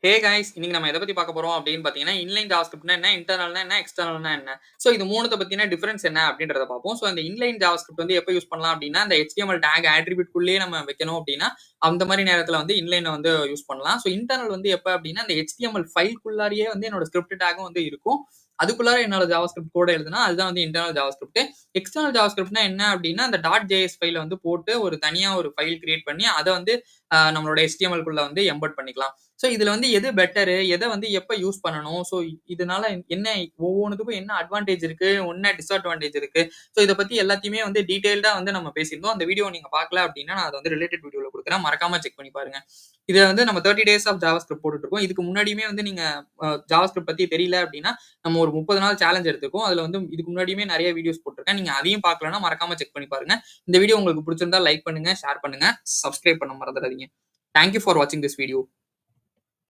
Hey guys! இன்னைக்கு நம்ம எத பத்தி பார்க்க போறோம் அப்படின்னு பார்த்தீங்கன்னா, இன்லைன் ஜாவாஸ்கிரிப்ட்னா என்ன? இன்டர்னல்னா என்ன? எக்ஸ்டர்னல்னா என்ன? ஸோ இது 3த்த பத்தின டிஃபரன்ஸ் என்ன அப்படின்றத பார்ப்போம். ஸோ அந்த இன்லைன் ஜாவாஸ்கிரிப்ட் வந்து எப்ப யூஸ் பண்ணலாம் அப்படின்னா, அந்த HTML டாக் ஆட்ரிபியூட் குள்ளேயே நம்ம வைக்கணும் அப்படின்னா, அந்த மாரி நேரத்தில வந்து இன்லைன வந்து யூஸ் பண்ணலாம். ஸோ இன்டர்னல் வந்து எப்ப அப்படின்னா, அந்த HTML ஃபைல்குள்ளாரையே வந்து என்னோட ஸ்கிரிப்ட் டாகும் வந்து இருக்கும். அதுக்குள்ளார என்னோட ஜாவாஸ்கிரிப்ட் கோட எழுதுனா, அதுதான் வந்து இன்டர்னல் ஜாவாஸ்கிரிப்ட். எக்ஸ்டர்னல் ஜாவாஸ்கிரிப்ட்னா என்ன அப்படின்னா, அந்த .js ஃபைல வந்து போட்டு ஒரு தனியா ஒரு ஃபைல் கிரியேட் பண்ணி, அத வந்து நம்மளோட HTML குள்ள வந்து எம்பெட் பண்ணிக்கலாம். ஸோ இதுல வந்து எது பெட்டரு? எத வந்து எப்ப யூஸ் பண்ணணும்? ஸோ இதனால என்ன ஒவ்வொன்னுத்துக்கும் என்ன அட்வான்டேஜ் இருக்கு? என்ன டிஸ்அட்வான்டேஜ் இருக்கு? ஸோ இத பத்தி எல்லாத்தையுமே வந்து டீட்டெயில்டா வந்து நம்ம பேசியிருந்தோம். அந்த வீடியோ நீங்க பார்க்கல அப்படின்னா, நான் அத வந்து ரிலேட்டட் வீடியோல குடுக்குறேன். மறக்காம செக் பண்ணி பாருங்க. இத வந்து நம்ம 30 டேஸ் ஆஃப் ஜாவாஸ்கிரிப்ட் போட்டுட்டு இருக்கோம். இதுக்கு முன்னாடியுமே வந்து நீங்க ஜாவாஸ்கிரிப்ட் பத்தி தெரியல அப்படின்னா, நம்ம ஒரு 30 நாள் சேலஞ்ச் எடுத்திருக்கோம். அதுல வந்து இதுக்கு முன்னாடியுமே நெறைய வீடியோஸ் போட்டுருக்கேன். நீங்க அதையும் பார்க்கலன்னா மறக்காம செக் பண்ணி பாருங்க. இந்த வீடியோ உங்களுக்கு புடிச்சிருந்தா லைக் பண்ணுங்க, ஷேர் பண்ணுங்க, சப்ஸ்கிரைப் பண்ண மறந்துறாதீங்க. தேங்க் யூ ஃபார் வாட்சிங் திஸ் வீடியோ.